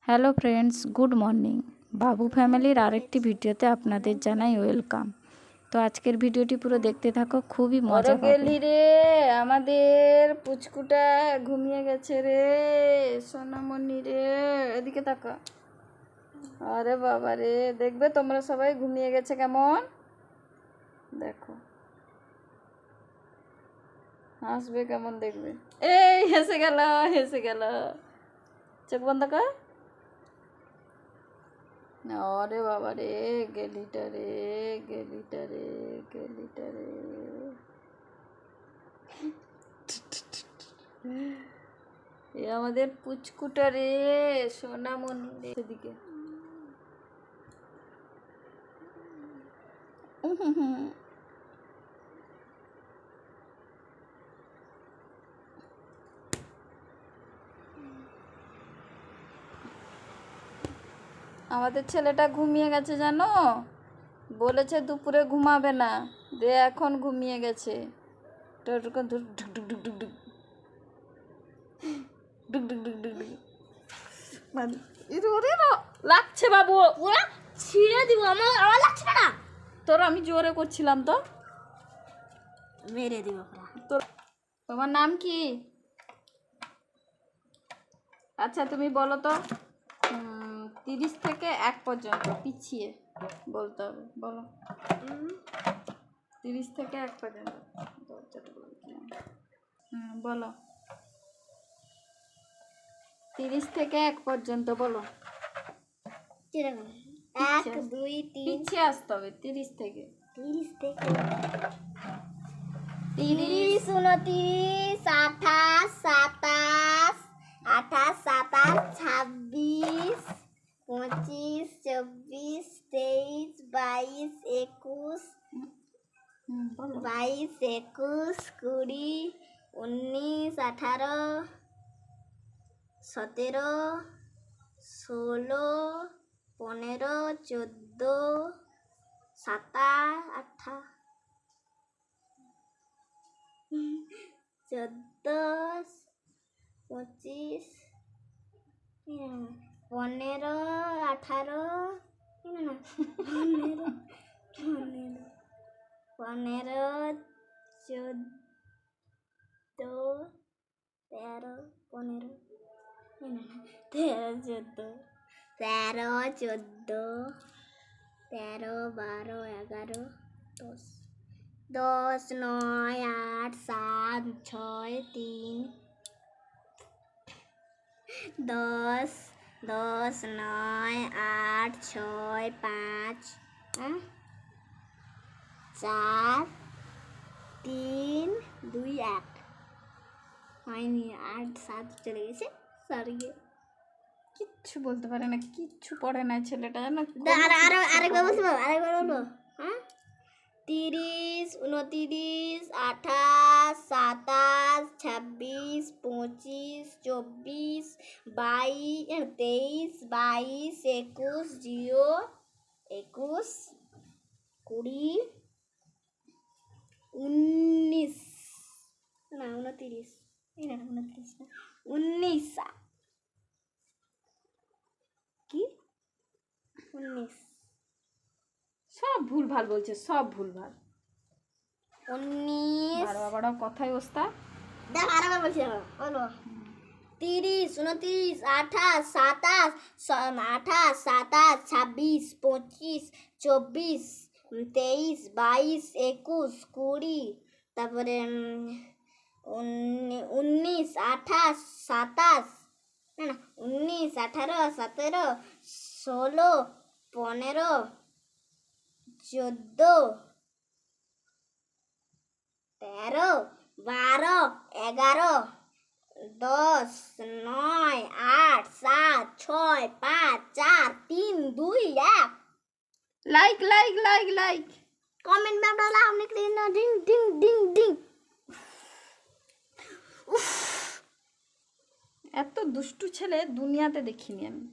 Hello friends, good morning. বাবু ফ্যামিলির আরেকটি ভিডিওতে আপনাদের জানাই ওয়েলকাম। তো আজকের ভিডিওটি পুরো দেখতে থাকো, খুবই মজা পাবে। গেলি রে, আমাদের পুচকুটা ঘুমিয়ে গেছে রে, সোনামণি রে, এদিকে তাকা। আরে বাবা রে, দেখবে তোমরা সবাই ঘুমিয়ে গেছে কেমন, দেখো হাসবে কেমন, দেখবে। এই হেসে গেল, হেসে গেল, চোখ বন্ধ কর। আরে বাবা রে, গেলিটা রে, গেলিটা রে, গেলিটা রে। এ আমাদের পুচকুটা রে, সোনামণি রে, এদিকে। আমাদের ছেলেটা ঘুমিয়ে গেছে জানো, বলেছে দুপুরে ঘুমাবে না, দে এখন ঘুমিয়ে গেছে। লাগছে বাবু, ওরা ছিঁড়ে দিব, আমার লাগছে না। তোর আমি জোরে করছিলাম তো, মেরে দিব। তোর তোমার নাম কি? আচ্ছা তুমি বলো তো, 30 থেকে 1 পর্যন্ত পিছিয়ে বলতে হবে, বলো। 30 থেকে 1 পর্যন্ত বলো। 30 থেকে 1 পর্যন্ত বলো। 1 2 3 পিছিয়ে আসতে হবে 30 থেকে। 30 থেকে 30 29 28 27 28 27 26 25 24 23 22 21 বলো। 22 21 20 19 18 17 16 15 14 17 18 14 25 15 18 15 14 13 15 13 14 13 12 11 10 10 9 8 7 6 3 10 10 9 8 6 5 4 3 2 1 হয়নি, 8 7 চলে গেছে, সরি। কিচ্ছু বলতে পারে না, কিচ্ছু পড়ে না ছেলেটা জানো। আরেকবার বলবো। হ্যাঁ, 30 29 28 27 26 25 24 22 23 22 21 0 21 20 19 না 29, 29 না 19 কি 19 সব ভুল ভাল বলছে, সব ভুল ভাল। 19 বারবার কথাই ওস্তা। দেখ আরেকবার বলছি, বলো। 30 29 28 27 28 27 26 25 24 23 22 21 20, তারপরে 19 28 27 না 19 18 17 16 15 14 13 12 11 10 9 8 7 6 5 4 3 2 1 like like like like comment में डाला हमने डिंग डिंग डिंग डिंग। এত দুষ্টু ছেলে দুনিয়াতে দেখিনি আমি।